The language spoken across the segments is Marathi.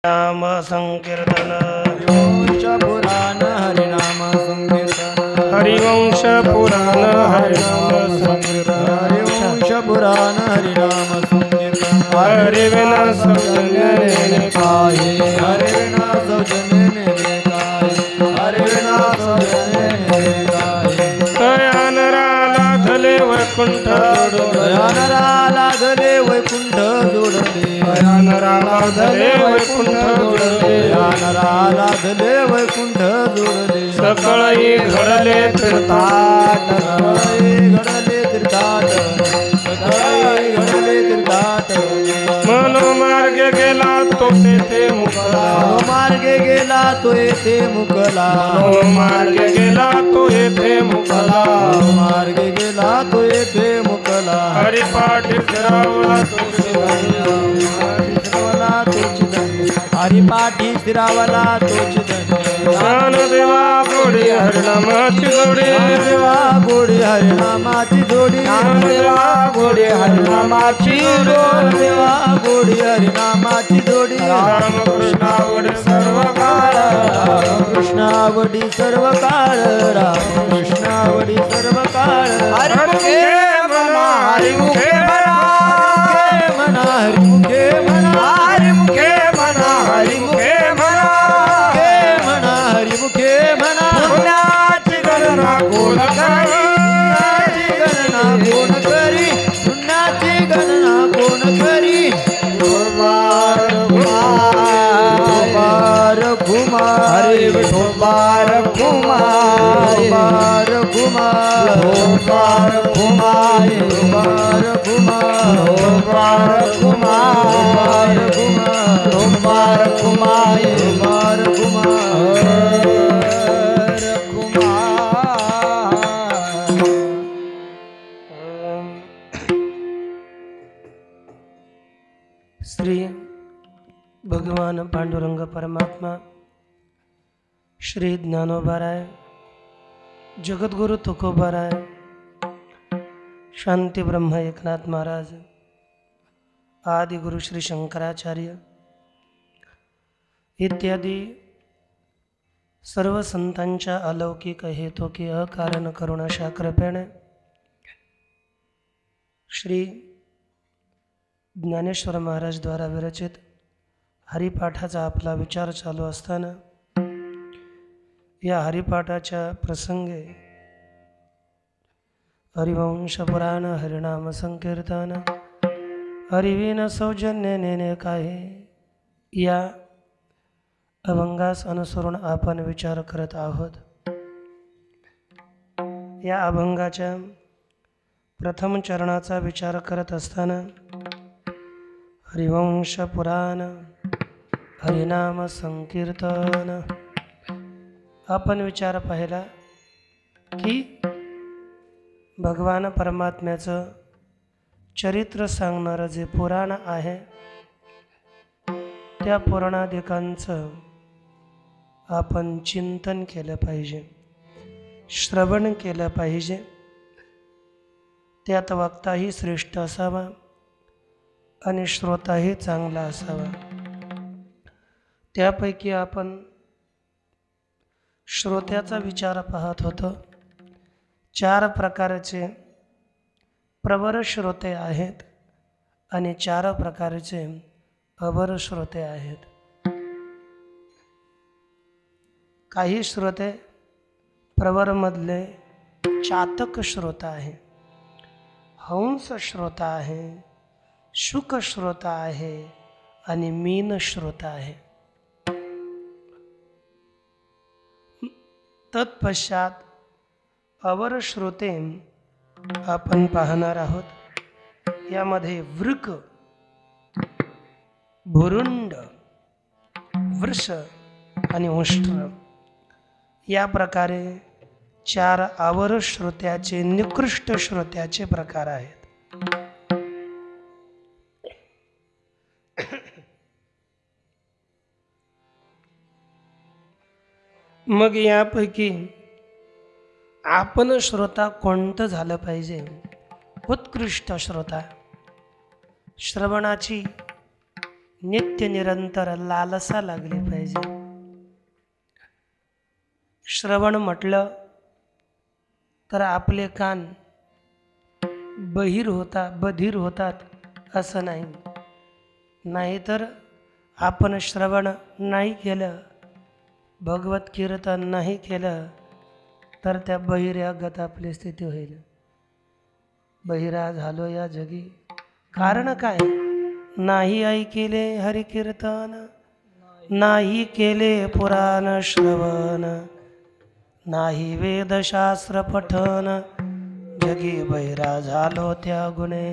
नाम संकीर्तन हरिवंश पुराण हरिनाम संकीर्तन हरिवंश पुराण हरिनाम संकीर्तन हरिवंश पुराण हरिनाम संकीर्तन हरि विना सौजन्य नेने काये हरि विना सौजन्य नेने काये हरि विना सौजन्य नेने काये तयान राधले वैकुंठ जोडले दयानरा लादले वैकुंठ जोडले तयान राधले वैकुंठ जोडले दयानरा लादले वैकुंठ जोडले सकळही घडले तीर्थाट घडले तीर्थाट सकाळी घडले तीर्थाट मनोमार्गे गेला तो तेथे मुकला मार्गे गेला तो येथे मुकला मनोमार्गे गेला तो येथे मुकला मार्गे गेला तो येथे मुकला हरिपाठी फिरावला तो शिरावला तोच धन्य हरिपाठी शिरावला तोच धन्य ज्ञानदेवा गोडी हरिनामाची जोडी देवा गोडी हरिनामाची जोडी ज्ञानदेवा गोडी हरिनामाची जोडी देवा गोडी हरिनामाची जोडी रामकृष्णावडी सर्व काळ कृष्णावडी सर्व काळ रामकृष्णावडी सर्व काळ हरिमुखे म्हणा हरिमुखे म्हणा हरिमुखे म्हणा हरिमुखे म्हणा हरिमुखे म्हणा म्हणा हरिमुखे म्हणा पुण्याची गणना कोण करी गणना कोण करी पुण्याची गणना कोण करी कुमार कुमार हरे विठोबार कुमार कुमार कुमार कुमार कुमार कुमार कुमार कुमार कुमार कुमार कुमार कुमार कुमार श्री भगवान पांडुरंग परमात्मा श्री ज्ञानोबाराय जगद्गुरु तुकोबाराय शांती ब्रह्म एकनाथ महाराज आदि गुरु श्री शंकराचार्य इत्यादी सर्व संतांच्या अलौकिक हेतुकी अकारण करुणाशा कृपेने श्री ज्ञानेश्वर महाराज द्वारा विरचित हरिपाठाचा आपला विचार चालू असताना या हरिपाठाच्या प्रसंगे हरिवंश पुराण हरिनाम संकीर्तन हरिविन सौजन्य नेने काहे या अभंगास अनुसरून आपण विचार करत आहोत. या अभंगाच्या प्रथम चरणाचा विचार करत असताना हरिवंश पुराण हरिनाम संकीर्तन आपण विचार पाहिला की भगवान परमात्म्याचं चरित्र सांगणारं जे पुराण आहे त्या पुराणादिकांचं आपण चिंतन केलं पाहिजे, श्रवण केलं पाहिजे. त्यात वक्ताही श्रेष्ठ असावा आणि श्रोताही चांगला असावा. त्यापैकी आपण श्रोत्याचा विचार पाहत होतो. 4 प्रकारचे प्रवर श्रोते आहेत आणि 4 प्रकारचे अवर श्रोते आहेत. काही श्रोते प्रवरमधले चातक श्रोता आहे, हंस श्रोता आहे, शुक श्रोता आहे आणि मीन श्रोता आहे. तत्पश्चात अवर श्रोते आपण पाहणार आहोत. यामध्ये वृक, भुरुंड, वृष आणि उष्ट्र या प्रकारे 4 अवर श्रोत्याचे निकृष्ट श्रोत्याचे प्रकार आहेत. मग यापैकी आपण श्रोता कोणतं झालं पाहिजे? उत्कृष्ट श्रोता. श्रवणाची नित्य निरंतर लालसा लागली पाहिजे. श्रवण म्हटलं तर आपले कान बधीर होतात असं नाही. नाहीतर आपण श्रवण नाही केलं, भगवत कीर्तन नाही केलं तर त्या बहिर्यागत आपली स्थिती होईल. बहिरा झालो या जगी. कारण काय? नाही ऐकिले हरिकीर्तन, नाही केले पुराण श्रवण, नाही वेदशास्त्र पठन, जगी बहिरा झालो त्या गुणे.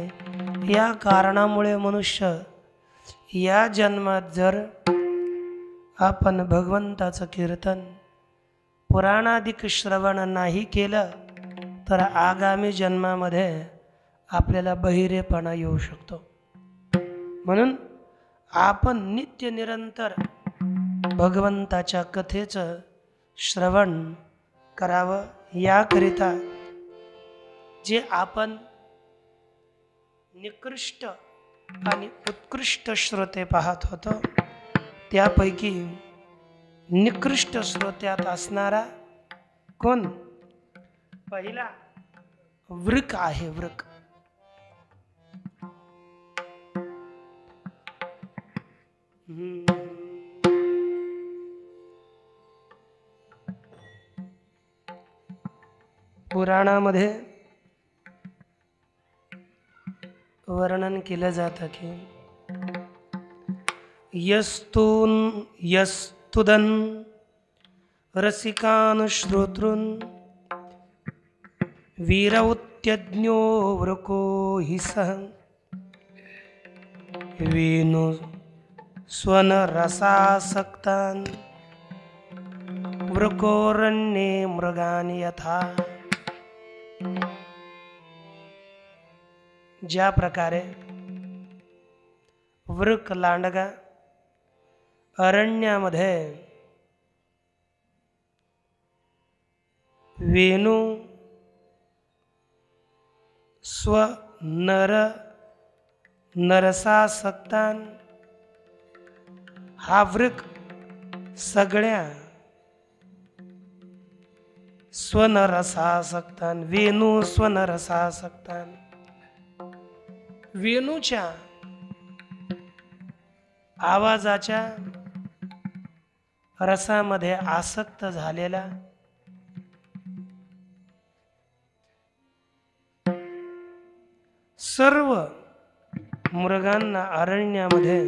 या कारणामुळे मनुष्य या जन्मात जर आपण भगवंताचं कीर्तन पुराणादिक श्रवण नाही केलं तर आगामी जन्मामध्ये आपल्याला बहिरेपणा येऊ शकतो. म्हणून आपण नित्य निरंतर भगवंताच्या कथेचं श्रवण करावं. याकरिता जे आपण निकृष्ट आणि उत्कृष्ट श्रोते पाहत होतो त्यापैकी निकृष्ट श्रोत्यात असणारा कोण? पहिला वृक आहे. वृक पुराणामध्ये वर्णन केलं जातं की यस्तुदन रसिकान श्रोतृन वीरौत्यज्ञो वृको हि सह वेणु स्वन रसासक्तान वृकोरण्ये मृगानि यथा. ज्या प्रकारे वृक लांडगा अरण्यामध्ये वेणू स्व नरसासक्तान, हा वृक सगळ्या स्वनरसासक्तान, वेणू स्वनरसासक्तान, वेणूच्या आवाजाच्या रसामध्ये आसक्त झालेला सर्व मृगांना अरण्यामध्ये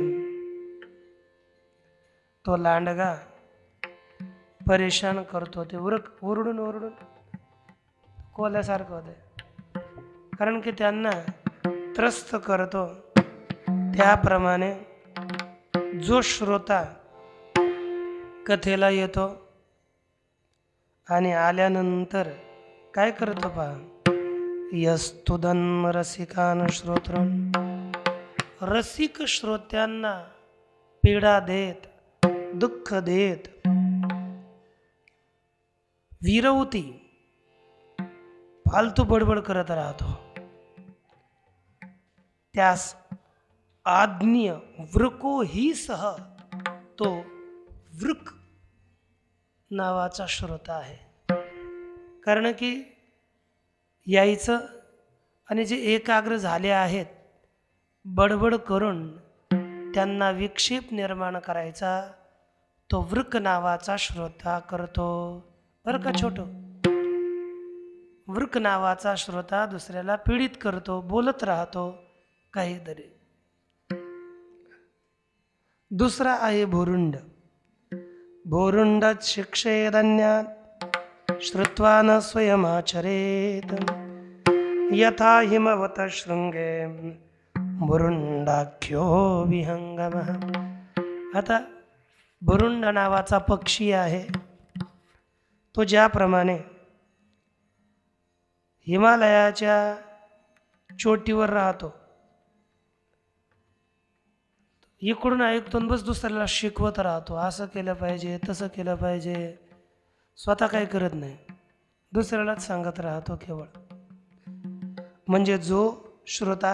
तो लांडगा परेशान करतो. ते वृक ओरडून ओरडून कोल्यासारखं होते, कारण की त्यांना त्रस्त करतो. त्याप्रमाणे जो श्रोता कथेला येतो आणि आल्यानंतर काय करतो पहा, यस्तुदन रसिकान श्रोत्रन, रसिक श्रोत्यांना पीडा देत, दुःख देत, विरवती फालतू बडबड करत राहतो, त्यास आज्ञ वृको ही सह, तो वृक नावाचा श्रोता आहे. कारण की यायचं आणि जे एकाग्र झाले आहेत बडबड करून त्यांना विक्षेप निर्माण करायचा तो वृक नावाचा श्रोता करतो. बरं का छोटो, वृक नावाचा श्रोता दुसऱ्याला पीडित करतो, बोलत राहतो काहीतरी. दुसरा आहे भोरुंड. भोरुंडात शिक्षेदन्यात श्रुत्वा न स्वयमाचरेत यथा हिमवत शृंगे भुरुंडाख्यो विहंगमः. आता भुरुंड नावाचा पक्षी आहे, तो ज्याप्रमाणे हिमालयाच्या चोटीवर राहतो, इकडून ऐकतो बस दुसऱ्याला शिकवत राहतो, असं केलं पाहिजे तसं केलं पाहिजे, स्वतः काही करत नाही, दुसऱ्यालाच सांगत राहतो केवळ. म्हणजे जो श्रोता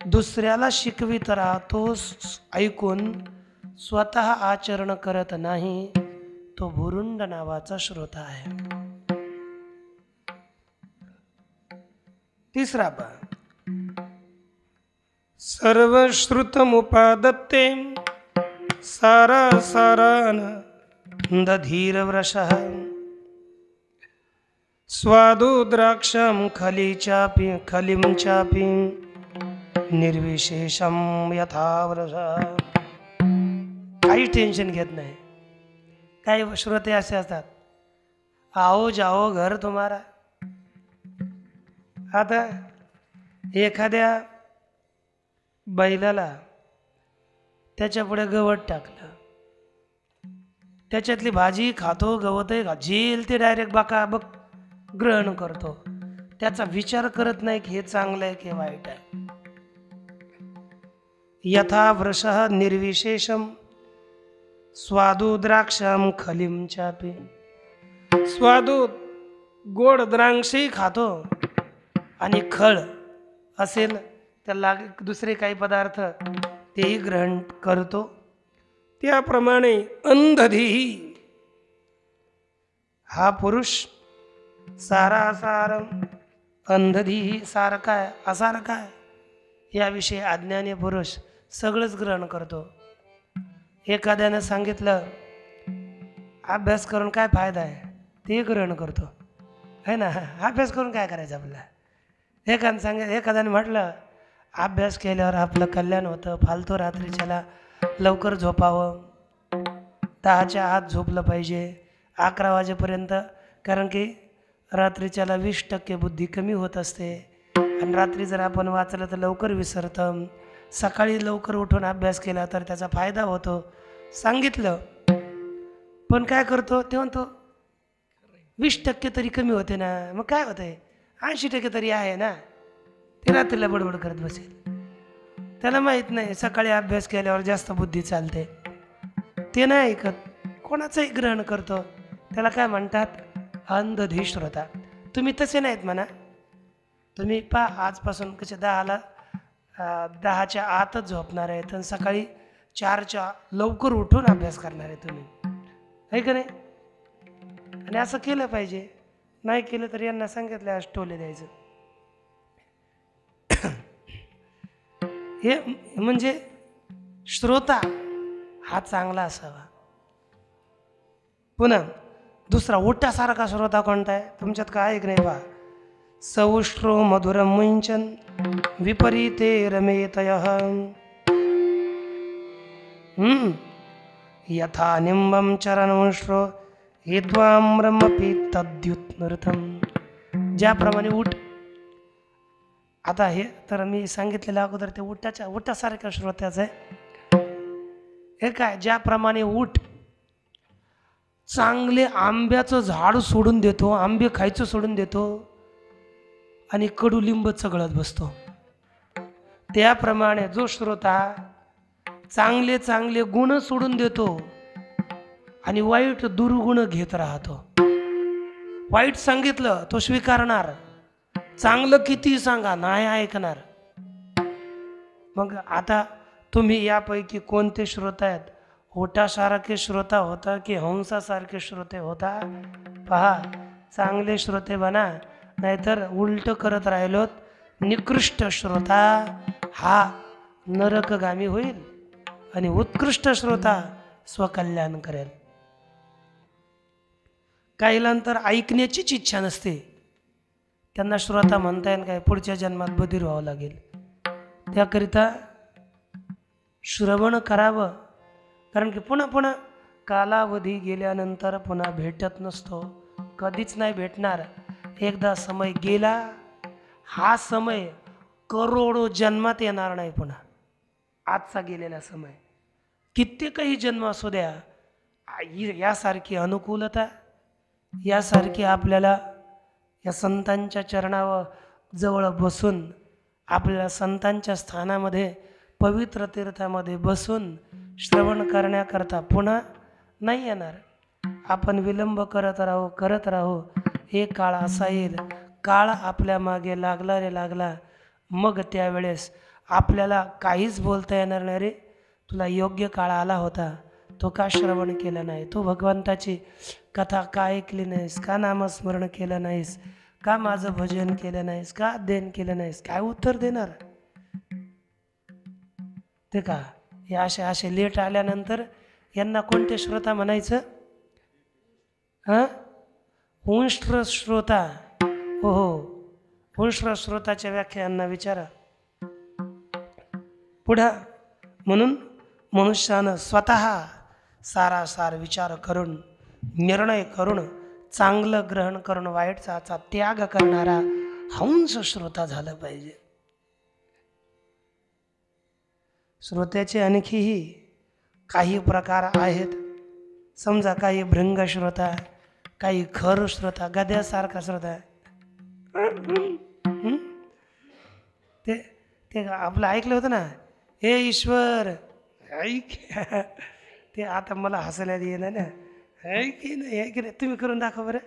दुसऱ्याला शिकवित राहतो, ऐकून स्वतः आचरण करत नाही, तो भुरुंड नावाचा श्रोता आहे. तिसरा पा सर्वश्रुतमुपादत्ते सारासारान दधीरवृषः स्वादु द्राक्षं खलिं चापि निर्विशेषम यथावृषः. काही टेन्शन घेत नाही. काही श्रोते असे असतात, आओ जाओ घर तुम्हारा. आता एखाद्या बैलाला त्याच्या पुढे गवत टाकलं, त्याच्यातली भाजी खातो, गवतही झेल ते डायरेक्ट बकाबक ग्रहण करतो. त्याचा विचार करत नाही की हे चांगलं आहे की वाईट आहे. यथा वृषः निर्विशेषम स्वादु द्राक्षम खलिम चापी. स्वादू गोड द्राक्षही खातो आणि खळ असेल त्याला दुसरे काही पदार्थ तेही ग्रहण करतो. त्याप्रमाणे अंधधीही हा पुरुष सारासारम अंधधीही सारखा आहे असारखा आहे याविषयी अज्ञानी पुरुष सगळंच ग्रहण करतो. एखाद्यानं सांगितलं अभ्यास करून काय फायदा आहे ते ग्रहण करतो है ना. अभ्यास करून काय करायचं आपल्याला. एखाद्याने म्हटलं अभ्यास केल्यावर आपलं कल्याण होतं, फालतू रात्रीच्याला लवकर झोपावं, 10च्या आत झोपलं पाहिजे 11 वाजेपर्यंत, कारण की रात्रीच्याला 20% बुद्धी कमी होत असते आणि रात्री जर आपण वाचलं तर लवकर विसरतं. सकाळी लवकर उठून अभ्यास केला तर त्याचा फायदा होतो सांगितलं. पण काय करतो ते म्हणतो 20% तरी कमी होते ना, मग काय होतंय 80% तरी आहे ना. ते रात्रीला बडबड करत बसेल. त्याला माहीत नाही सकाळी अभ्यास केल्यावर जास्त बुद्धी चालते. ते नाही ऐकत, कोणाचंही ग्रहण करतो. त्याला काय म्हणतात अंधधी श्रोता. तुम्ही तसे नाहीत म्हणा. तुम्ही आजपासून कसे 10च्या आतच झोपणार आहेत आणि सकाळी 4च्या लवकर उठून अभ्यास करणार आहे तुम्ही, आहे का नाही. आणि असं केलं पाहिजे. नाही केलं तर यांना सांगितलं आज टोले द्यायचं. हे म्हणजे श्रोता हा चांगला असावा. पुन्हा दुसरा उठासारखा श्रोता कोणता आहे तुमच्यात काय ऐक नाही पहा. सौष्ट्रो मधुरम मुंचन विपरीते रमेतयः यथा निंबम चरणवंश्रो हेत्वाम्रमपि तद्युत्नृतम. ज्याप्रमाणे उठ. आता हे तर मी सांगितलेलं अगोदर ते उठासारख्या श्रोत्याचं आहे. हे काय ज्याप्रमाणे उठ चांगले आंब्याचं झाड सोडून देतो, आंबे खायचं सोडून देतो आणि कडुलिंब चगळत बसतो, त्याप्रमाणे जो श्रोता चांगले चांगले गुण सोडून देतो आणि वाईट दुर्गुण घेत राहतो. वाईट सांगितलं तो स्वीकारणार, चांगलं किती सांगा नाही ऐकणार. मग आता तुम्ही यापैकी कोणते श्रोता आहेत. ओटासारखे श्रोता होता की हंसासारखे श्रोते होता. पहा चांगले श्रोते बना, नाहीतर उलट करत राहिलोत निकृष्ट श्रोता हा नरकगामी होईल आणि उत्कृष्ट श्रोता स्वकल्याण करेल. काहीलांतर ऐकण्याचीच इच्छा नसते, त्यांना श्रोता म्हणता येईल काय, पुढच्या जन्मात बधीर व्हावं लागेल. त्याकरिता श्रवण करावं, कारण की पुन्हा पुन्हा कालावधी गेल्यानंतर पुन्हा भेटत नसतो, कधीच नाही भेटणार. एकदा समय गेला, हा समय करोडो जन्मात येणार नाही पुन्हा. आजचा गेलेला समय कित्येकही जन्म असू द्या, यासारखी अनुकूलता, यासारखी आपल्याला या संतांच्या चरणावर जवळ बसून, आपल्याला संतांच्या स्थानामध्ये पवित्र तीर्थामध्ये बसून श्रवण करण्याकरता पुन्हा नाही येणार. आपण विलंब करत राहू. एक काळ असा येईल, काळ आपल्या मागे लागला रे लागला, मग त्यावेळेस आपल्याला काहीच बोलता येणार नाही रे, तुला योग्य काळ आला होता, तो का श्रवण केलं नाही, तू भगवंताची कथा का ऐकली नाहीस, का नामस्मरण केलं नाहीस, का माझं भजन केलं नाहीस, का अध्ययन केलं नाहीस, काय उत्तर देणार ते का? हे असे लेट आल्यानंतर यांना कोणते श्रोता म्हणायचं? हां, उंष्ट्र श्रोता. हो हो, उंष्ट्र श्रोताच्या व्याख्या यांना विचारा. पुढं म्हणून मनुष्यानं स्वतः सारासार विचार करून निर्णय करून चांगलं ग्रहण करून वाईटचा त्याग करणारा हंस श्रोता झालं पाहिजे. श्रोत्याचे आणखीही काही प्रकार आहेत. समजा काही भृंग श्रोता, काही खर श्रोता, गद्यासारखा श्रोता. ते ते आपलं ऐकलं होतं ना, हे ईश्वर ऐक. ते आता मला हसायला येणार ना, आहे की नाही, आहे की नाही, तुम्ही करून दाखवा बरं.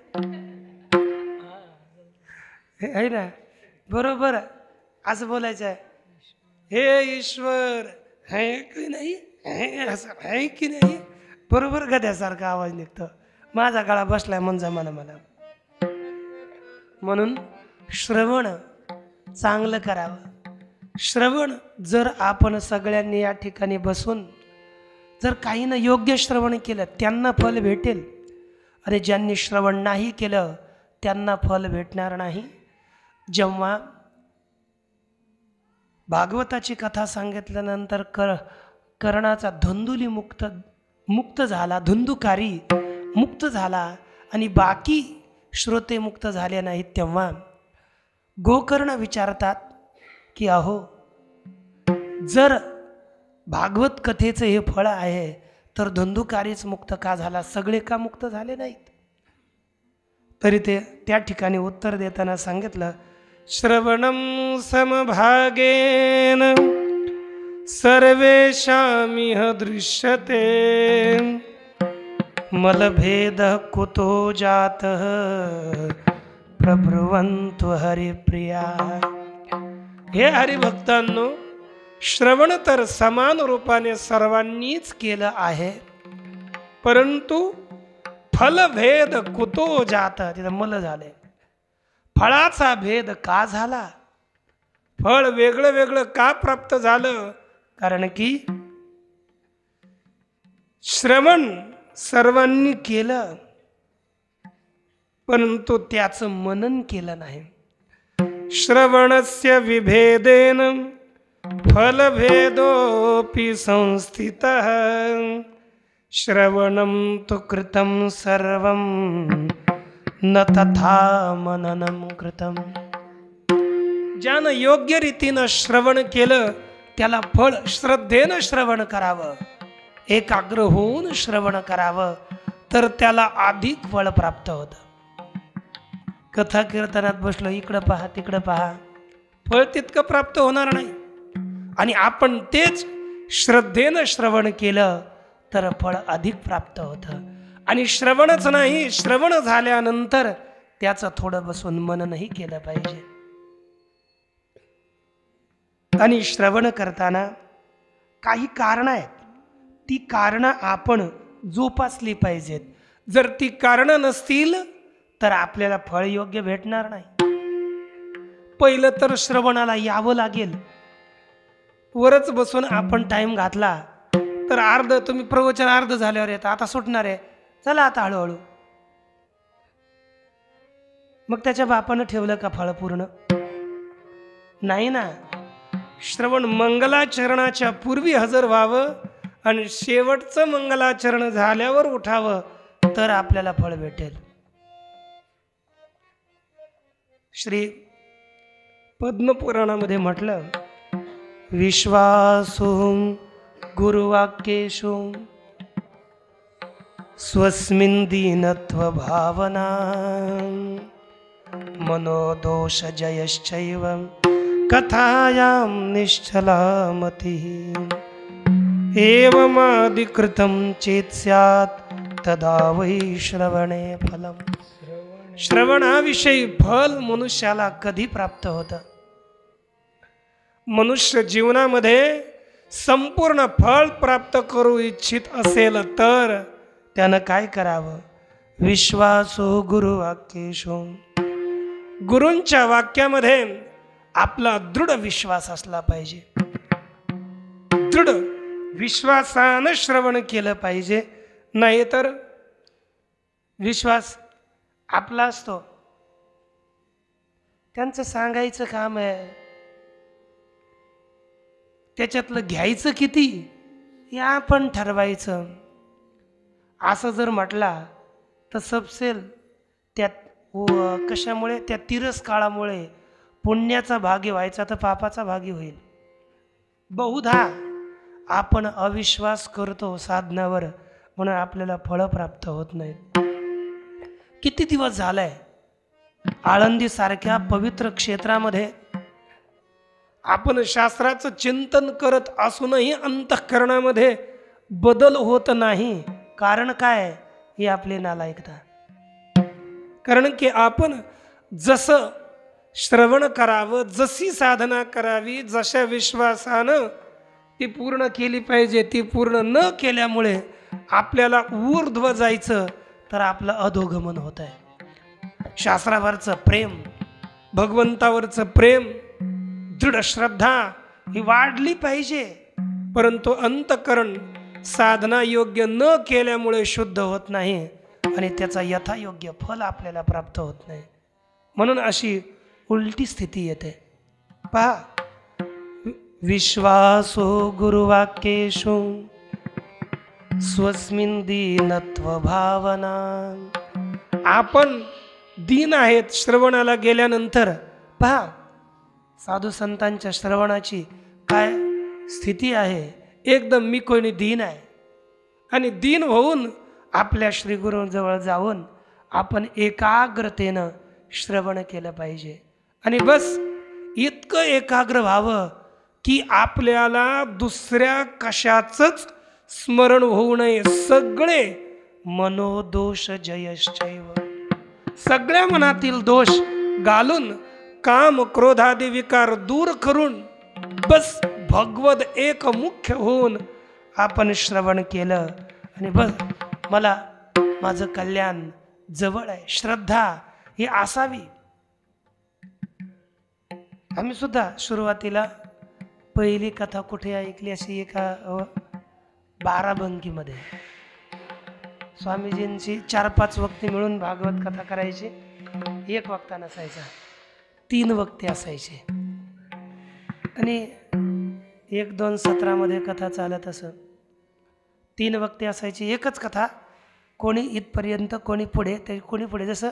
आहे ना, बरोबर असं बोलायचं आहे, हे ईश्वर आहे की नाही, असं आहे की नाही, बरोबर गद्यासारखा आवाज निघतो. माझा गळा बसलाय म्हणजे मला. म्हणून श्रवण चांगलं करावं. श्रवण जर आपण सगळ्यांनी या ठिकाणी बसून जर काहीनं योग्य श्रवण केलं त्यांना फल भेटेल, आणि ज्यांनी श्रवण नाही केलं त्यांना फल भेटणार नाही. जेव्हा भागवताची कथा सांगितल्यानंतर कर्णाचा धुंदुली मुक्त झाला, धुंदुकारी मुक्त झाला आणि बाकी श्रोते मुक्त झाले नाहीत, तेव्हा गोकर्ण विचारतात की अहो, जर भागवत कथेचं हे फळ आहे तर धुंदुकारीच मुक्त का झाला, सगळे का मुक्त झाले नाहीत? तरी ते त्या ठिकाणी उत्तर देताना सांगितलं, श्रवणं समभागेन सर्वेषामिह दृश्यते मलभेद कुतो जातः प्रब्रुवन्तु हरिप्रिया. हे हरिभक्तांनो, श्रवण तर समान रूपाने सर्वांनीच केलं आहे, परंतु फलभेद कुतो जात, तिथं मल झाले, फळाचा भेद का झाला, फळ वेगळं वेगळं का प्राप्त झालं? कारण की श्रवण सर्वांनी केलं परंतु त्याचं मनन केलं नाही. श्रवणस्य विभेदेन फलभेदोऽपि संस्थितः श्रवणं तु कृतं सर्वं न तथा मननं कृतं. ज्यानं योग्य रीतीनं श्रवण केलं त्याला फळ श्रद्धेनं श्रवण करावं, एकाग्र होऊन श्रवण करावं, तर त्याला अधिक फळ प्राप्त होतं. कथा कीर्तनात बसलो, इकडं पहा तिकडं पहा, फळ तितकं प्राप्त होणार नाही. आणि आपण तेच श्रद्धेनं श्रवण केलं तर फळ अधिक प्राप्त होतं. आणि श्रवणच नाही, श्रवण झाल्यानंतर त्याचं थोडं बसून मननही केलं पाहिजे. आणि श्रवण करताना काही कारणं आहेत, ती कारणं आपण जोपासली पाहिजेत. जर ती कारणं नसतील तर आपल्याला फळ योग्य भेटणार नाही. पहिलं तर श्रवणाला यावं लागेल. वरच बसून आपण टाइम घातला तर अर्ध, तुम्ही प्रवचन अर्ध झाल्यावर येतं, आता सुटणार आहे, चला आता हळूहळू, मग त्याच्या बापानं ठेवलं का फळ पूर्ण? नाही ना. श्रवण मंगलाचरणाच्या पूर्वी हजर व्हावं आणि शेवटचं मंगलाचरण झाल्यावर उठावं, तर आपल्याला फळ भेटेल. श्री पद्मपुराणामध्ये म्हटलं, विश्वासो गुरुवाक्येषु स्वस्मिन् दीनत्व भावना मनोदोष जयश्चैव कथायां निश्चला मतिः एवमादिकृतं चेत् स्यात् तदा वै श्रवणे फलम्. श्रवणाविषयी फल मनुष्याला कधी प्राप्त होतं? मनुष्य जीवनामध्ये संपूर्ण फळ प्राप्त करू इच्छित असेल तर त्यानं काय करावं? विश्वासो गुरुवाक्येषु, गुरूंच्या वाक्यामध्ये आपला दृढ विश्वास असला पाहिजे. दृढ विश्वासानं श्रवण केलं पाहिजे. नाहीतर विश्वास आपला असतो, त्यांचं सांगायचं काम आहे, त्याच्यातलं घ्यायचं किती हे आपण ठरवायचं. असं जर म्हटला तर सबसेल त्यात कशामुळे? त्या तिरस्कारामुळे पुण्याचा भागी व्हायचा तर पापाचा भागी होईल. बहुधा आपण अविश्वास करतो साधनावर, म्हणून आपल्याला फळं प्राप्त होत नाहीत. किती दिवस झालाय आळंदी सारख्या पवित्र क्षेत्रामध्ये आपण शास्त्राचं चिंतन करत असूनही अंतःकरणामध्ये बदल होत नाही. कारण काय? हे आपले नालायकता. कारण की आपण जसं श्रवण करावं, जशी साधना करावी, जशा विश्वासानं ती पूर्ण केली पाहिजे, ती पूर्ण न केल्यामुळे आपल्याला ऊर्ध्व जायचं तर आपलं अधोगमन होत आहे. शास्त्रावरचं प्रेम, भगवंतावरचं प्रेम, दृढ श्रद्धा ही वाढली पाहिजे. परंतु अंतःकरण साधना योग्य न केल्यामुळे शुद्ध होत नाही आणि त्याचा यथायोग्य फल आपल्याला प्राप्त होत नाही. म्हणून अशी उलटी स्थिती येते. पहा, विश्वासो गुरुवाक्येषु स्वस्मिन् दीनत्व भावना. आपण दीन आहेत श्रवणाला गेल्यानंतर. पहा, साधू संतांच्या श्रवणाची काय स्थिती आहे. एकदम मी कोणी दीन आहे. आणि दीन होऊन आपल्या श्री गुरूंजवळ जाऊन आपण एकाग्रतेनं श्रवण केलं पाहिजे. आणि बस इतकं एकाग्र व्हावं की आपल्याला दुसऱ्या कशाचंच स्मरण होऊ नये. सगळे मनोदोष जयश्चैव, सगळ्या मनातील दोष घालून काम क्रोधादी विकार दूर करून बस भगवद एक मुख्य होऊन आपण श्रवण केलं. आणि बस मला माझं कल्याण जवळ आहे. श्रद्धा ही असावी. आम्ही सुद्धा सुरुवातीला पहिली कथा कुठे ऐकली अशी एका बाराबंकीमध्ये. स्वामीजींची 4-5 वक्ती मिळून भागवत कथा करायची. एक वक्ता नसायचा, 3 वक्ते असायचे. आणि 1-2 सत्रामध्ये कथा चालत असं. 3 वक्ते असायची, एकच कथा. कोणी इथपर्यंत, कोणी पुढे, ते कोणी पुढे. जसं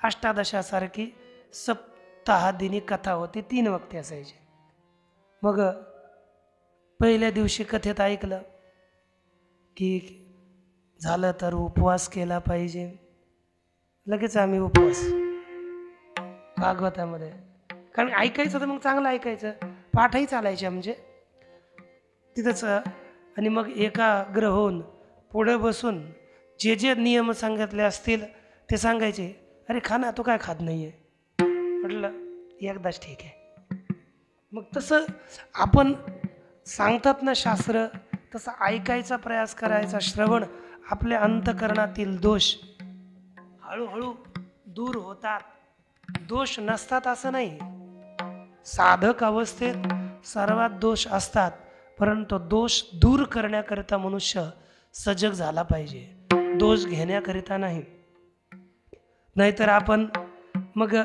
अष्टादशासारखी सप्ताहादिनी कथा होती, 3 वक्ते असायचे. मग पहिल्या दिवशी कथेत ऐकलं की झालं तर उपवास केला पाहिजे. लगेच आम्ही उपवास भागवतामध्ये. कारण ऐकायचं तर मग चांगलं ऐकायचं, पाठही चालायचे म्हणजे तिथंच. आणि मग एकाग्र होऊन पुढे बसून जे जे नियम सांगितले असतील ते सांगायचे. अरे खा ना, तू काय खात नाही आहे? म्हटलं एकदाच ठीक आहे. मग तसं आपण सांगतात ना शास्त्र, तसं ऐकायचा प्रयास करायचा. श्रवण आपल्या अंतःकरणातील दोष हळूहळू दूर होतात. दोष नसतात असं नाही. साधक अवस्थेत सर्वात दोष असतात, परंतु दोष दूर करण्याकरिता मनुष्य सजग झाला पाहिजे, दोष घेण्याकरिता नाही. नाहीतर आपण मग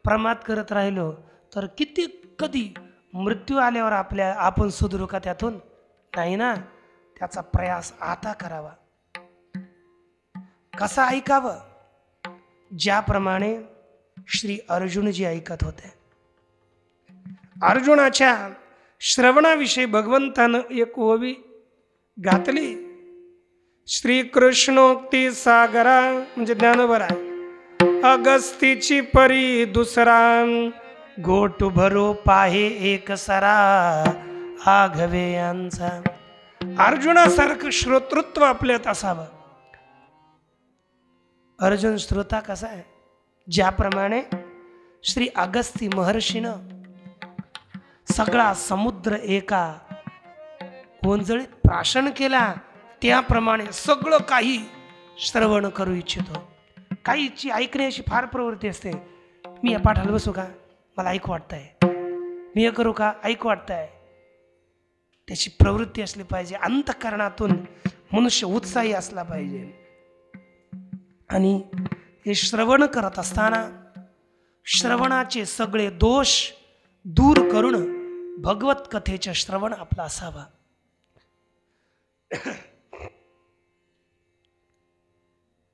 प्रमाद करत राहिलो तर किती कधी मृत्यू आल्यावर आपण सुधरू का त्यातून? नाही ना. त्याचा प्रयास आता करावा. कसा ऐकावं? ज्याप्रमाणे श्री अर्जुनजी ऐकत होते. अर्जुनाच्या श्रवणाविषयी भगवंतानं एक ओवी घातली. श्रीकृष्णोक्ती सागरा म्हणजे ज्ञानभरा, अगस्तीची परी दुसरा, गोट भरो पाहे एक सरा, आघवे यांचा. अर्जुनासारखं श्रोतृत्व आपल्यात असावं. अर्जुन श्रोता कसा आहे? ज्याप्रमाणे श्री अगस्ती महर्षीनं सगळा समुद्र एका ओंजळीत प्राशन केला, त्याप्रमाणे सगळं काही श्रवण करू इच्छितो. काहीची ऐकण्याची फार प्रवृत्ती असते. मी या पाठाला बसू का, मला ऐकू वाटतंय. मी हे करू का, ऐकू वाटतंय. त्याची प्रवृत्ती असली पाहिजे. अंतःकरणातून मनुष्य उत्साही असला पाहिजे. आणि हे श्रवण करत असताना श्रवणाचे सगळे दोष दूर करून भगवत कथेचे श्रवण आपला असावा.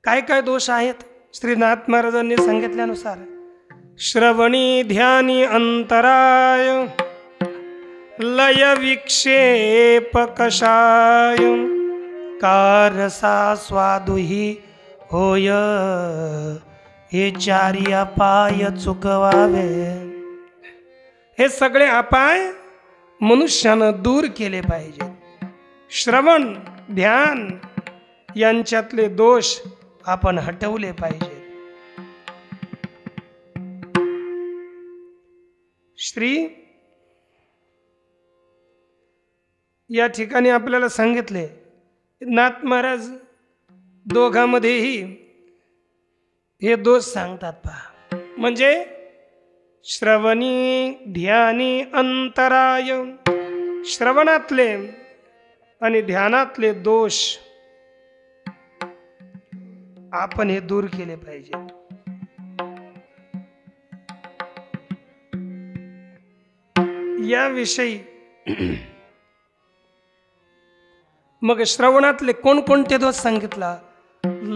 काय काय दोष आहेत श्रीनाथ महाराजांनी सांगितल्यानुसार? श्रवणी ध्यानी अंतराय, लय विक्षेप कषाय, कारसा स्वादुही होय, हे चारी अपाय चुकवावे. हे सगळे अपाय मनुष्यानं दूर केले पाहिजे. श्रवण ध्यान यांच्यातले दोष आपण हटवले पाहिजे. श्री या ठिकाणी आपल्याला सांगितले, नाथ महाराज दोघांमध्येही हे दोष सांगतात पहा. म्हणजे श्रवणी ध्यानी अंतराय, श्रवणातले आणि ध्यानातले दोष आपण हे दूर केले पाहिजे. याविषयी मग श्रवणातले कोणकोणते दोष सांगितला?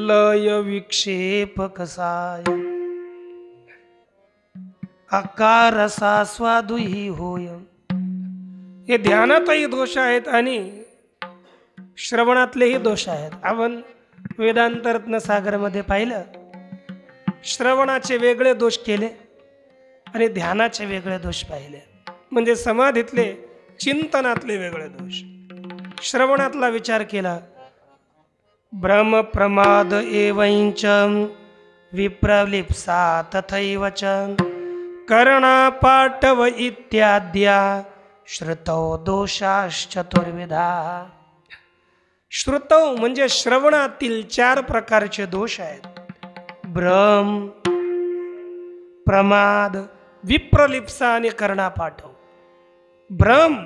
लय विक्षेप कसाय, आकार सा स्वादुही होय. हे ध्यानातही दोष आहेत आणि श्रवणातलेही दोष आहेत. आपण वेदांत रत्न सागरमध्ये पाहिलं, श्रवणाचे वेगळे दोष केले आणि ध्यानाचे वेगळे दोष पाहिले. म्हणजे समाधीतले चिंतनातले वेगळे दोष. श्रवणातला विचार केला, भ्रम प्रमाद एवंच विप्रलिप्सा तथैव च कर्णापाटव इत्याद्या श्रुतौ दोषाश्चतुर्विधा. श्रुतौ म्हणजे श्रवणातील 4 प्रकारचे दोष आहेत. भ्रम, प्रमाद, विप्रलिप्सा आणि कर्णापाटव. भ्रम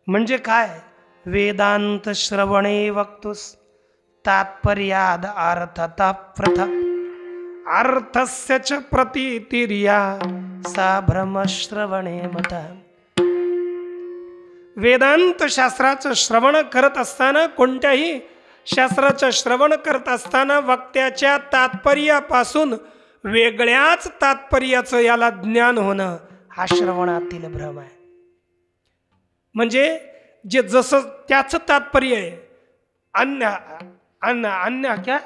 म्हणजे काय? वेदांत श्रवणे वक्तुस तात्पर्याद अर्थतः पृथक् अर्थस्य च प्रतीतिर्या सा भ्रम श्रवणे मता. वेदांत शास्त्राचं श्रवण करत असताना, कोणत्याही शास्त्राचं श्रवण करत असताना वक्त्याच्या तात्पर्यापासून वेगळ्याच तात्पर्याचं याला ज्ञान होणं हा श्रवणातील भ्रम आहे. म्हणजे जे जसं त्याचं तात्पर्य आहे, अन्य अन्य अन्य क्या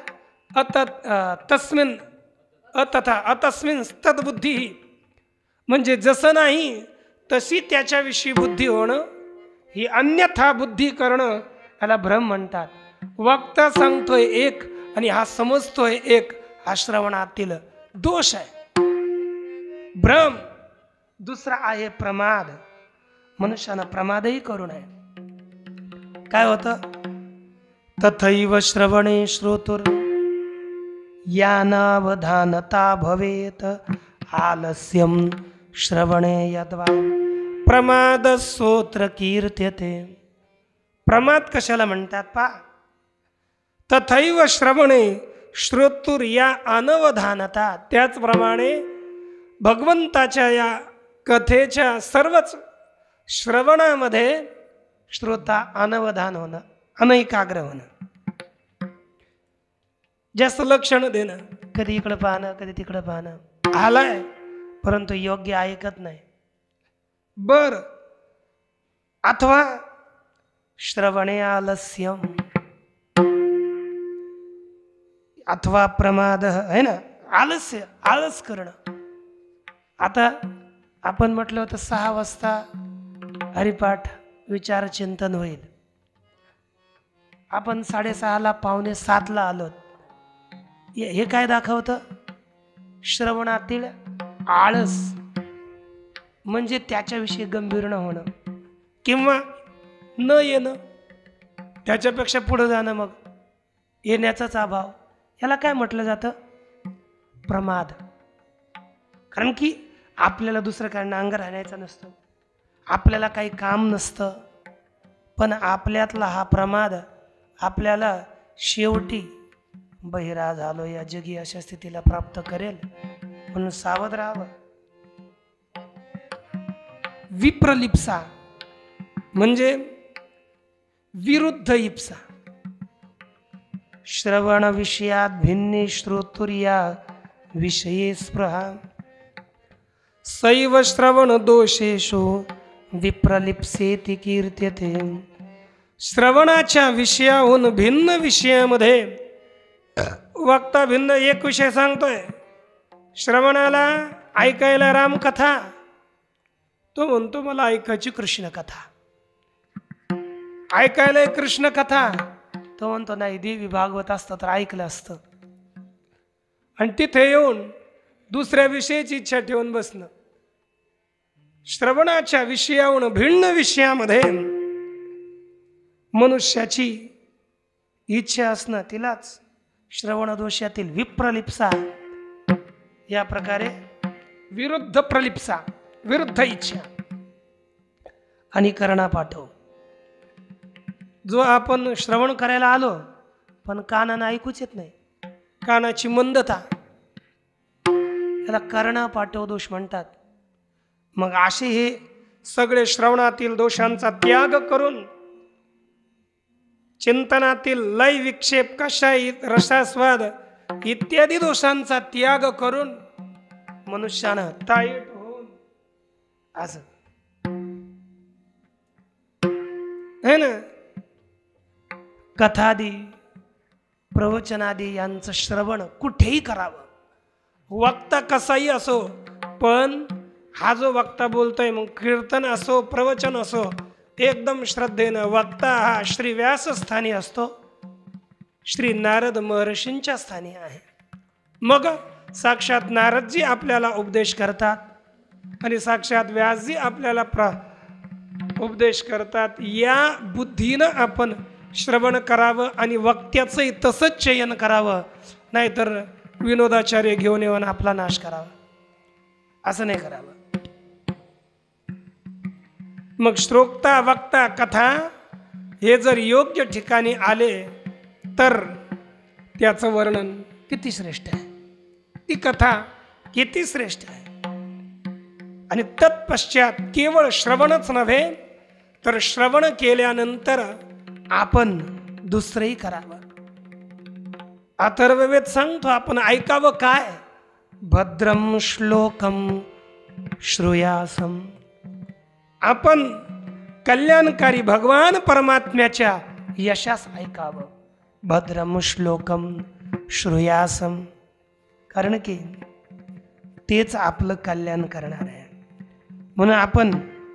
तस्मिन अतथा अतस्मिन तद्बुद्धी, म्हणजे जसं नाही तशी त्याच्याविषयी बुद्धी होणं, ही अन्यथा बुद्धी करणं, याला भ्रम म्हणतात. वक्ता सांगतोय एक आणि हा समजतोय एक, हा श्रवणातील दोष आहे, भ्रम. दुसरा आहे प्रमाद. मनुष्यानं प्रमादही करू नये. काय होतं? तथैव श्रवणे श्रोतुर यानावधानता भवेत आलस्यम श्रवणे यद्वा प्रमाद स्तोत्र कीर्त्यते. प्रमाद कशाला म्हणतात पा? तथैव श्रवणे श्रोतुर या अनवधानता. त्याचप्रमाणे भगवंताच्या या कथेच्या सर्वच श्रवणामध्ये श्रोता अनवधान होणं, अनैकाग्र होणं, जास्त लक्षण देणं, कधी इकडं पाहणं कधी तिकडं पाहणं, आलाय परंतु योग्य ऐकत नाही. बर, अथवा श्रवणे आलस्यम अथवा प्रमाद है ना, आलस्य, आळस करणं. आता आपण म्हटलं होतं 6 वाजता हरिपाठ विचार चिंतन होईल. आपण 6:30 6:45 आलो. हे काय दाखवतं? श्रवणातील आळस. म्हणजे त्याच्याविषयी गंभीर न होणं किंवा न येणं, त्याच्यापेक्षा पुढे जाणं, मग येण्याचाच अभाव, याला काय म्हटलं जातं? प्रमाद. कारण की आपल्याला दुसरं कारण अंग राहण्याचं नसतं, आपल्याला काही काम नसतं, पण आपल्यातला हा प्रमाद आपल्याला शेवटी बहिरा झालो या जगी अशा स्थितीला प्राप्त करेल, म्हणून सावध राहावं. विप्रलिप्सा म्हणजे विरुद्ध इप्सा. श्रवण विषयात भिन्ने श्रोतुर्या विषये स्पृहा सैव श्रवण दोषेषु विप्रलिप्सेति कीर्त्यते. श्रवणाच्या विषयाहून भिन्न विषयामध्ये वक्ता भिन्न एक विषय सांगतोय. श्रवणाला ऐकायला रामकथा, तो म्हणतो मला ऐकायची कृष्ण कथा. ऐकायला कृष्ण कथा, तो म्हणतो नाही देवी भागवत असतं तर ऐकलं असतं. आणि तिथे येऊन दुसऱ्या विषयाची इच्छा ठेवून बसणं. श्रवणाच्या विषयाहून भिन्न विषयामध्ये मनुष्याची इच्छा असणं, तिलाच श्रवण दोषातील विप्रलिप्सा, या प्रकारे विरुद्ध प्रलिप्सा, विरुद्ध इच्छा आणि करणा पाठव. जो आपण श्रवण करायला आलो पण कानानं ऐकूच येत नाही, कानाची मंदता, याला करणा पाठव दोष म्हणतात. मग असे हे सगळे श्रवणातील दोषांचा त्याग करून चिंतनातील लय विक्षेप कषाय रसास्वाद इत्यादी दोषांचा त्याग करून मनुष्यानं ताईट होऊन असं है ना, कथादी प्रवचनादी यांचं श्रवण कुठेही करावं. वक्ता कसाही असो, पण हा जो वक्ता बोलतोय, मग कीर्तन असो प्रवचन असो, एकदम श्रद्धेनं. वक्ता हा श्री व्यास स्थानी असतो, श्री नारद महर्षींच्या स्थानी आहे. मग साक्षात नारदजी आपल्याला उपदेश करतात आणि साक्षात व्यासजी आपल्याला उपदेश करतात. या बुद्धीनं आपण श्रवण करावं आणि वक्त्याचंही तसंच चयन करावं, नाहीतर विनोदाचार्य घेऊन येऊन आपला नाश करावा, असं नाही करावं. मग श्रोता वक्ता कथा हे जर योग्य ठिकाणी आले तर त्याचं वर्णन किती श्रेष्ठ आहे, ती कथा किती श्रेष्ठ आहे. आणि तत्पश्चात केवळ श्रवणच नव्हे तर श्रवण केल्यानंतर आपण दुसरंही करावं. अथर्ववेद सांगतो आपण ऐकावं काय? भद्रम श्लोकम श्रूयासम. आपण कल्याणकारी भगवान परमात्म्याच्या यशास ऐकावं. भद्रम श्लोकम श्रूयासम, कारण की तेच आपलं कल्याण करणार आहे. म्हणून आपण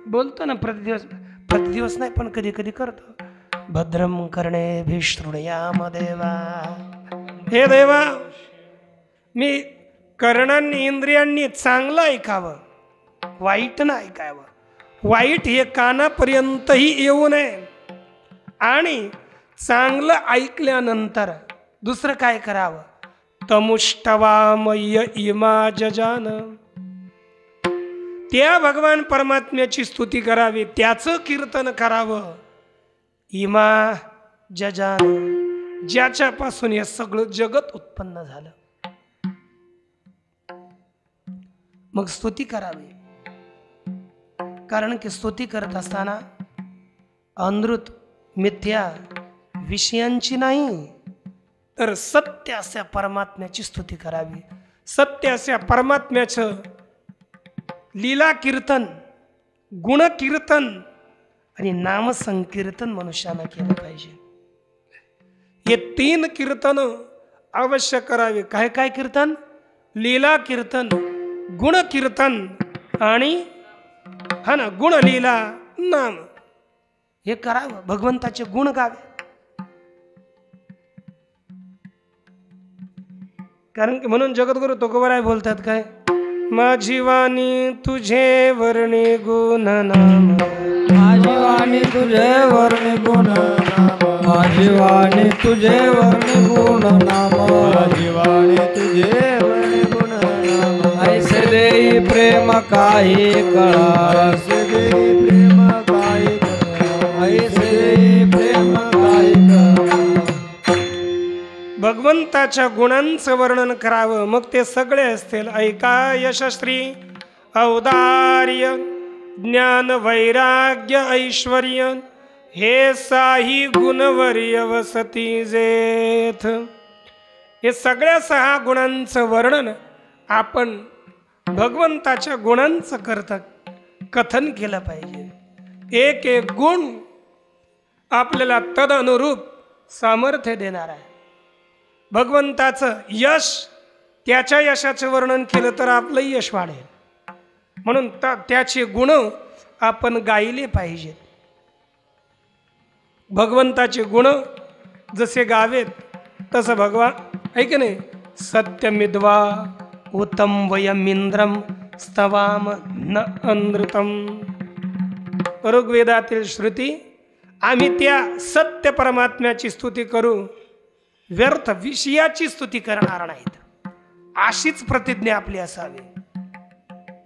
बोलतो ना, प्रतिदिवस नाही पण कधी कधी करतो, भद्रम कर्णे शृणुयाम देवा. हे देवा, मी कर्णांनी इंद्रियांनी चांगलं ऐकावं, वाईट ना ऐकावं. वाईट हे कानापर्यंतही येऊ नये. आणि चांगलं ऐकल्यानंतर दुसरं काय करावं? तमुष्टवामय्य इमा जजान. त्या भगवान परमात्म्याची स्तुती करावी, त्याचं कीर्तन करावं. इमा जजान, ज्याच्यापासून हे सगळं जगत उत्पन्न झालं. मग स्तुती करावी, कारण की स्तुती करत असताना अनृत मिथ्या विषयांची नाही, तर सत्य अशा परमात्म्याची स्तुती करावी. सत्य अशा परमात्म्याचं लीला कीर्तन, गुण कीर्तन आणि नाम संकीर्तन मनुष्यानं केलं पाहिजे. हे 3 कीर्तन अवश्य करावे. काय काय कीर्तन? लीला कीर्तन, गुण कीर्तन आणि गुण लीला नाम, हे करावं. भगवंताचे गुण गावे. कारण की म्हणून जगद्गुरु तुकोबाराय बोलतात काय, माझी वाणी तुझे वर्णे गुण नाम माझी वाणी तुझे वर्णी गुण नाम माझी वाणी तुझे वर्णी गुण नाम माझी वाणी तुझे वर्णी गुण नाम ऐसे देई प्रेम काही कळा ऐसे देई प्रेम काही कळा ऐसे देई प्रेम काही कळा भगवंताच्या गुणांचं वर्णन करावं मग ते सगळे असतील ऐका यशस्वी औदार्य ज्ञान वैराग्य ऐश्वर्य हे साही गुणवर्य वसती जेथ. हे सगळ्या 6 गुणांचं वर्णन आपण भगवंताच्या गुणांचं कथन केलं पाहिजे. एक एक गुण आपल्याला तदनुरूप सामर्थ्य देणार आहे. भगवंताचं यश त्याच्या यशाचं वर्णन केलं तर आपलं यश वाढेल. म्हणून त्याचे गुण आपण गायले पाहिजेत. भगवंताचे गुण जसे गावेत तसं भगवान ऐक नाही. सत्यमिद्वा उत्तम वयमिंद्रम स्तवाम न अनृतम. ऋग्वेदातील श्रुती आम्ही त्या सत्य परमात्म्याची स्तुती करू व्यर्थ विषयाची स्तुती करणार नाहीत अशीच प्रतिज्ञा आपली असावी.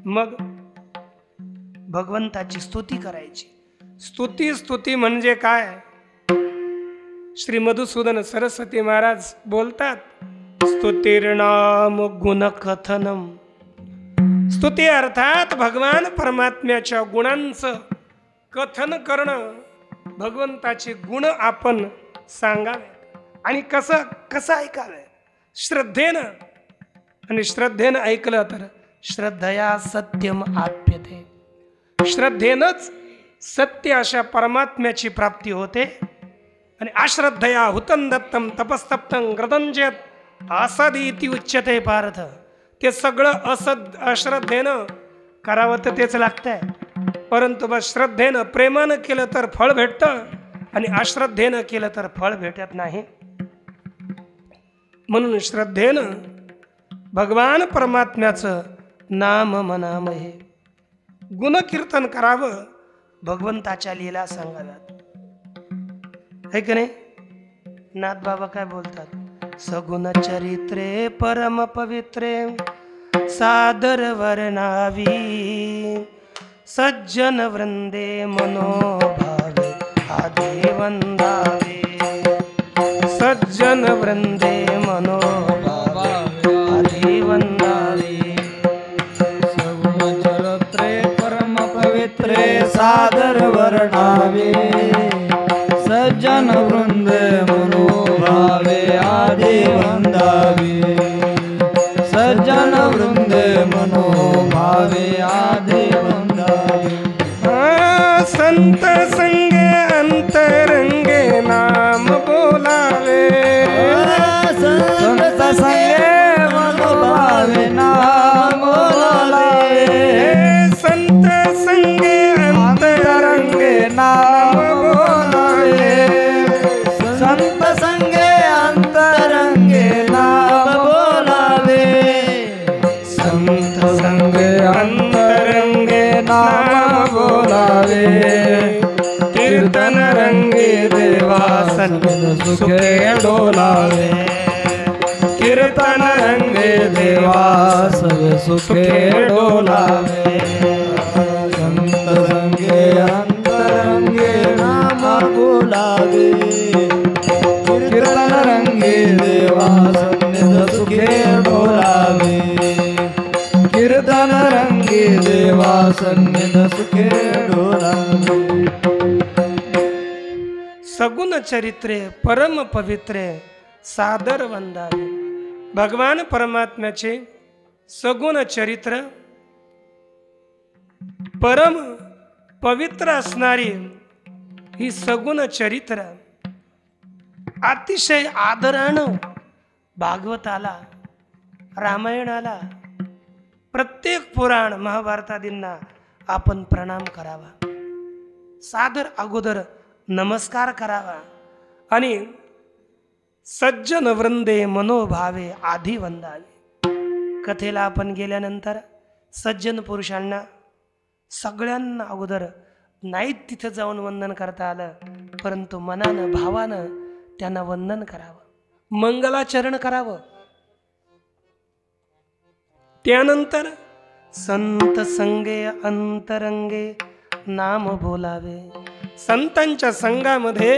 मग भगवंताची स्तुती करायची. स्तुती म्हणजे काय? श्री मधुसूदन सरस्वती महाराज बोलतात स्तुतीर्नाम गुणकथनम. स्तुती अर्थात भगवान परमात्म्याच्या गुणांचं कथन करणं. भगवंताचे गुण आपण सांगावे आणि कसं ऐकावे? श्रद्धेनं. आणि श्रद्धेनं ऐकलं तर श्रद्धया सत्यम आप्यते. श्रद्धेनंच सत्य अशा परमात्म्याची प्राप्ती होते. आणि अश्रद्धया हुतं दत्तम तपस्तप्तं ग्रदंजेत असदिती उच्यते पार्थ. ते सगळं अश्रद्धेनं करावं तर तेच लागतंय. परंतु बस श्रद्धेनं प्रेमानं केलं तर फळ भेटतं आणि अश्रद्धेनं केलं तर फळ भेटत नाही. म्हणून श्रद्धेनं भगवान परमात्म्याचं नाम म्हणामहे. गुणकीर्तन करावं. भगवंताच्या लीला सांगाव्यात. है की नाही? नाथ बाबा काय बोलतात? सगुण चरित्रे परम पवित्रे सादर वर्णावी सज्जन वृंदे मनोभावे आदि वंदावे. सज्जन वृंदे मनोभावे आदि वंदावे. सगुण चरित्रे परम पवित्रे सादर वर्णावे सज्जन वृंदे मनोभावे आदि वंदावे. सज्जन वृंदे मनोभावे आदि वंदावे. संत संगे अंतरंगे नाम बोलावे. संत संगे मनोभावे नाम बोलावे. संत संगे अंतरंगे नाम बोलावे. संत संगे अंतरंगे नाम बोलावे. संत संगे अंतरंगे नाम बोलावे. कीर्तन रंगे देवा सन्निध सुखे डोलावे. कीर्तन रंगे देवा सब सुखे डोलावे. संत संगे अंतरंगे नाम बोलावे. कीर्तन रंगे देवा सन्निध सुखे डोलावे. कीर्तन रंगे देवा सन्निध सुखे डोलावे. सगुण चरित्रे परम पवित्रे सादर वंदावे. भगवान परमात्म्याचे सगुण चरित्र परम पवित्र असणारी ही सगुण चरित्र अतिशय आदरानं भागवताला रामायणाला प्रत्येक पुराण महाभारतादींना आपण प्रणाम करावा. सादर अगोदर नमस्कार करावा आणि सज्जन वृंदे मनोभावे आधी वंदावे. कथेला आपण गेल्यानंतर सज्जन पुरुषांना सगळ्यांना अगोदर नाही तिथं जाऊन वंदन करता आलं, परंतु मनानं भावानं त्यांना वंदन करावं, मंगलाचरण करावं. त्यानंतर संत संगे अंतरंगे नाम बोलावे. संतांच्या संघामध्ये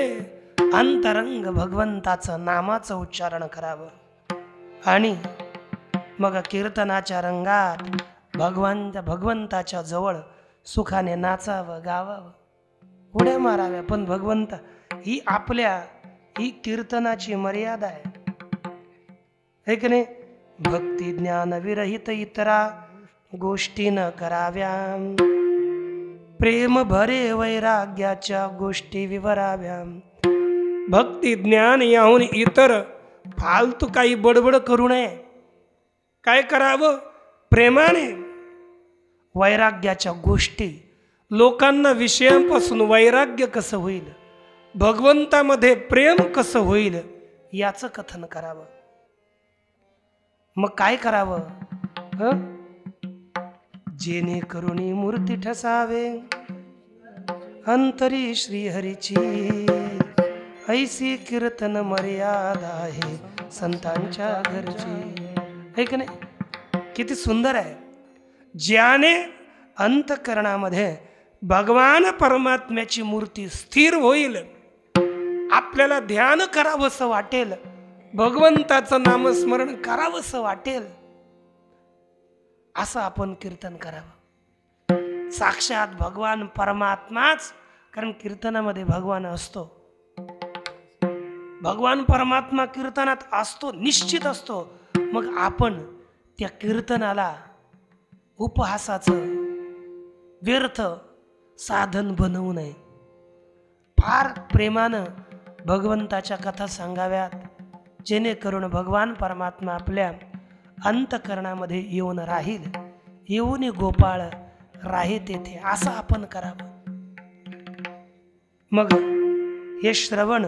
अंतरंग भगवंताचं नामाचं उच्चारण करावं आणि मग कीर्तनाच्या रंगात भगवंताच्या जवळ सुखाने नाचावं, गावावं, उड्या माराव्या. पण भगवंत ही कीर्तनाची मर्यादा आहे की नाही? भक्ती ज्ञान विरहित इतरा गोष्टी न कराव्या, प्रेम भरे वैराग्याच्या गोष्टी विवराव्या. भक्ती ज्ञान याहून इतर फालतू काही बडबड करू नये. काय करावं? प्रेमाने वैराग्याच्या गोष्टी, लोकांना विषयांपासून वैराग्य कसं होईल, भगवंतामध्ये प्रेम कसं होईल याचं कथन करावं. मग काय करावं? जेणेकरुणी मूर्ती ठसावे अंतरी श्रीहरीची, ऐसी कीर्तन मर्यादा आहे संतांच्या घरची. है की नाही? किती सुंदर आहे. ज्याने अंतःकरणामध्ये भगवान परमात्म्याची मूर्ती स्थिर होईल, आपल्याला ध्यान करावंसं वाटेल, भगवंताचं नामस्मरण करावंसं वाटेल, असं आपण कीर्तन करावं. साक्षात भगवान परमात्माच, कारण कीर्तनामध्ये भगवान असतो. भगवान परमात्मा कीर्तनात असतो, निश्चित असतो. मग आपण त्या कीर्तनाला उपहासाचं व्यर्थ साधन बनवू नये. फार प्रेमानं भगवंताच्या कथा सांगाव्यात, जेणेकरून भगवान परमात्मा आपल्या अंतःकरणामध्ये येऊन राहील, येऊन गोपाळ राहे तेथे, असं आपण करावं. मग हे श्रवण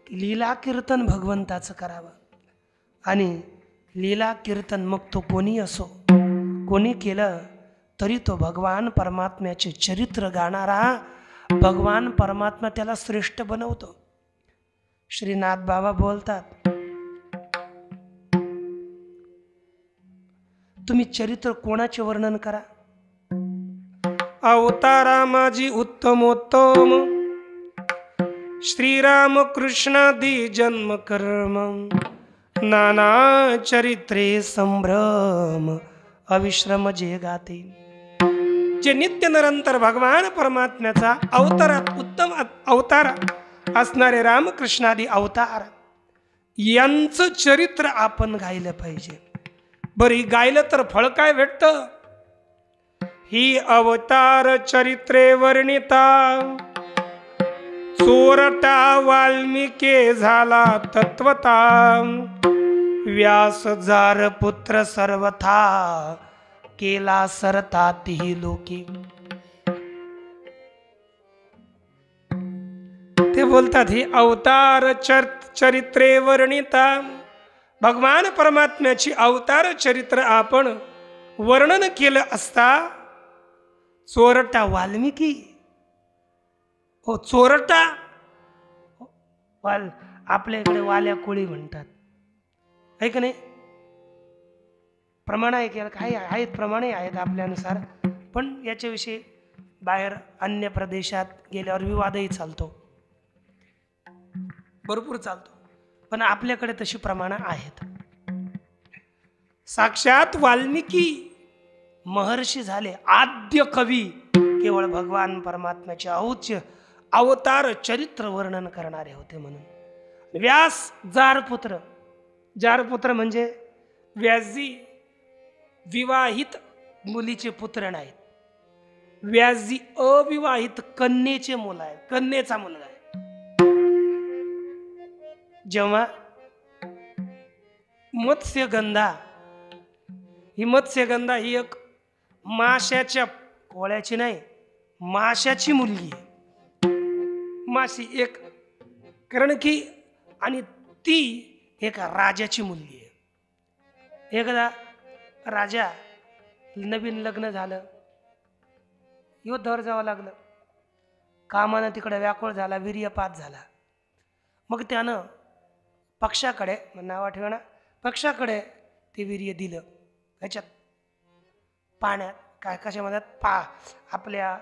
लीला कीर्तन भगवंताचं करावं. आणि लीला कीर्तन मग तो कोणी असो, कोणी केलं तरी तो भगवान परमात्म्याचे चरित्र गाणारा भगवान परमात्मा त्याला श्रेष्ठ बनवतो. श्रीनाथ बाबा बोलतात, तुम्ही चरित्र कोणाचे वर्णन करा. अवतारा माझी उत्तमोत्तम, श्रीराम कृष्णादी जन्म कर्म, नाना चरित्रे संभ्रम, अविश्रम जे गाते. जे नित्य निरंतर भगवान परमात्म्याचा अवतारात उत्तम अवतार असणारे रामकृष्णादी अवतार यांचं चरित्र आपण गायलं पाहिजे. बरी गायलं तर फळ काय भेटतं? ही अवतार चरित्रे वर्णिता, चोरटा वाल्मिके झाला तत्वता, व्यास जार पुत्र सर्वथा, केला सरता तिही लोकी. ते बोलतात ही अवतार चरित्रे वर्णिता, भगवान परमात्म्याची अवतार चरित्र आपण वर्णन केलं असता चोरटा वाल्मिकी. हो, चोरटा आपल्या इकडे वाल्या कोळी म्हणतात, आहे का नाही? प्रमाण आहे की काही आहेत, प्रमाणे आहेत आपल्यानुसार, पण याच्याविषयी बाहेर अन्य प्रदेशात गेल्यावर विवादही चालतो, भरपूर चालतो. पण आपल्याकडे तशी प्रमाणं आहेत. साक्षात वाल्मिकी महर्षी झाले, आद्य कवी केवळ भगवान परमात्म्याचे औच्य अवतार चरित्र वर्णन करणारे होते. म्हणून व्यास जारपुत्र, जारपुत्र म्हणजे व्यासजी विवाहित मुलीचे पुत्र नाहीत, व्यासजी अविवाहित कन्येचे मुलं आहेत, कन्येचा मुलगा आहे. जेव्हा मत्स्यगंधा ही एक माशाच्या कोळ्याची नाही, माशाची मुलगी आहे. माशी एक करणकी आणि ती एक राजाची मुलगी आहे. एकदा राजा नवीन लग्न झालं, युद्धावर जावं लागलं, कामानं तिकडे व्याकुळ झाला, वीर्यपात झाला. मग त्यानं पक्षाकडे, नाव आठवणा, पक्षाकडे ते वीर्य दिलं ह्याच्यात पाण्यात, काय कशामध्ये, आपल्या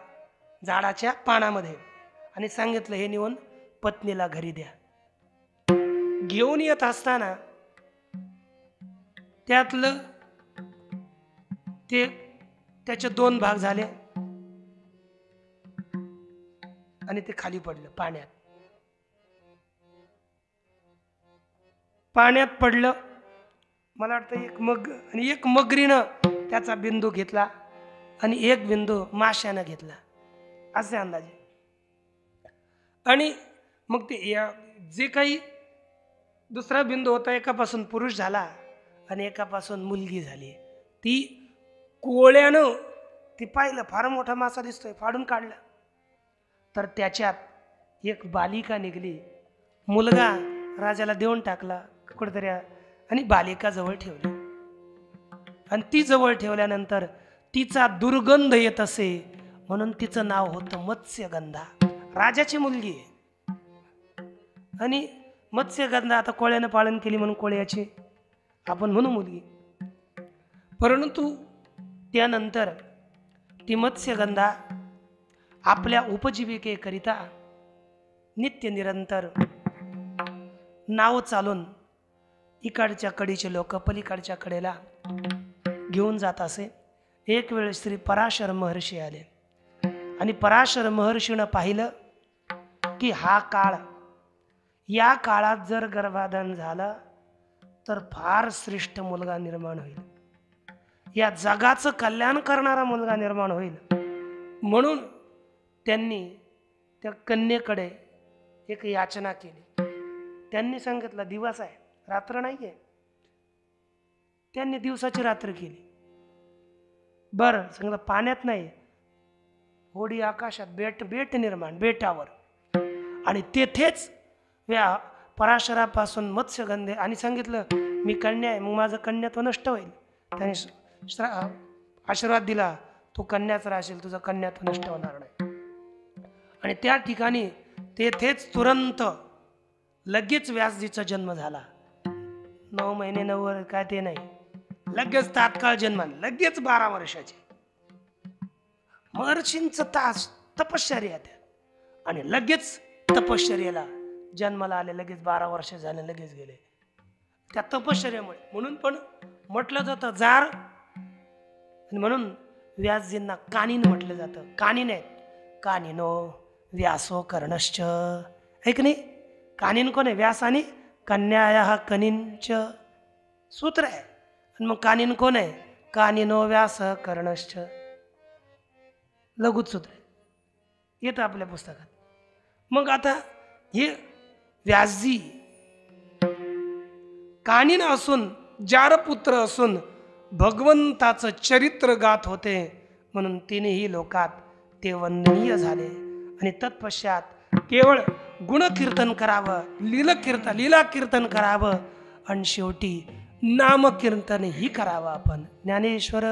झाडाच्या पानामध्ये, आणि सांगितलं हे नेऊन पत्नीला घरी द्या. घेऊन येत असताना त्यातलं ते त्याचे 2 भाग झाले आणि ते खाली पडलं पाण्यात. पाण्यात पडलं, मला वाटतं एक मग, आणि एक मगरीनं त्याचा बिंदू घेतला आणि एक बिंदू माशानं घेतला, असे अंदाजे. आणि मग ते जे काही दुसरा बिंदू होता, एकापासून पुरुष झाला आणि एकापासून मुलगी झाली. ती कोळ्यानं ती पाहिलं, फार मोठा मासा दिसतोय, फाडून काढला, तर त्याच्यात एक बालिका निघली. मुलगा राजाला देऊन टाकला कुठेतरी, आणि बालिका जवळ ठेवली. आणि ती जवळ ठेवल्यानंतर तिचा दुर्गंध येत असे म्हणून तिचं नाव होतं मत्स्यगंधा. राजाची मुलगी आहे. आणि मत्स्यगंधा आता कोळ्यानं पालन केली म्हणून कोळ्याची आपण म्हणू मुलगी. परंतु त्यानंतर ती मत्स्यगंधा आपल्या उपजीविकेकरिता नित्य निरंतर नाव चालून इकडच्या कडीचे लोक पलीकडच्या कडेला घेऊन जात असे. एक वेळ श्री पराशर महर्षी आले आणि पराशर महर्षीनं पाहिलं की हा काळ, या काळात जर गर्भाधान झालं तर फार श्रेष्ठ मुलगा निर्माण होईल, या जगाचं कल्याण करणारा मुलगा निर्माण होईल. म्हणून त्यांनी त्या कन्येकडे एक याचना केली. त्यांनी सांगितलं दिवस आहे, रात्र नाही आहे. त्यांनी दिवसाची रात्र केली. बरं सांगितलं पाण्यात नाही, होडी आकाशात, बेट निर्माण बेटावर, आणि तेथेच या पराशरापासून मत्स्यगंधे, आणि सांगितलं मी कन्या आहे, मग माझं कन्यात्व नष्ट होईल. त्याने आशीर्वाद दिला, तू कन्याच राहशील, तुझं कन्यात्व नष्ट होणार नाही. आणि त्या ठिकाणी तेथेच तुरंत लगेच व्यासजीचा जन्म झाला. 9 महिने 9 वर्ष काय ते नाही, लगेच तात्काळ जन्म, लगेच 12 वर्षाचे. महर्षींचं तपश्चर्या त्या, आणि लगेच तपश्चर्याला जन्माला आले, लगेच 12 वर्ष झाले, लगेच गेले त्या तपश्चर्यामुळे. म्हणून पण म्हटलं जातं जार, आणि म्हणून व्यासजींना कानिन म्हटलं जातं. कानिन आहेत, कानिनो व्यासो कर्णश्च, ऐक नाही. कानिन कोण आहे? व्यास आणि कन्याया कनिंच सूत्र आहे. आणि मग कानिन कोण आहे? कानिनो व्यास कर्णश्च, लघुत सूत्र येतं आपल्या पुस्तकात. मग आता हे व्यासजी कानिन असून, जारपुत्र असून भगवंताचं चरित्र गात होते, म्हणून तिन्ही लोकात ते वंदनीय झाले. आणि तत्पश्चात केवळ गुणकीर्तन करावं, लीला कीर्तन करावं, आणि शेवटी नामकीर्तन ही करावं. आपण ज्ञानेश्वर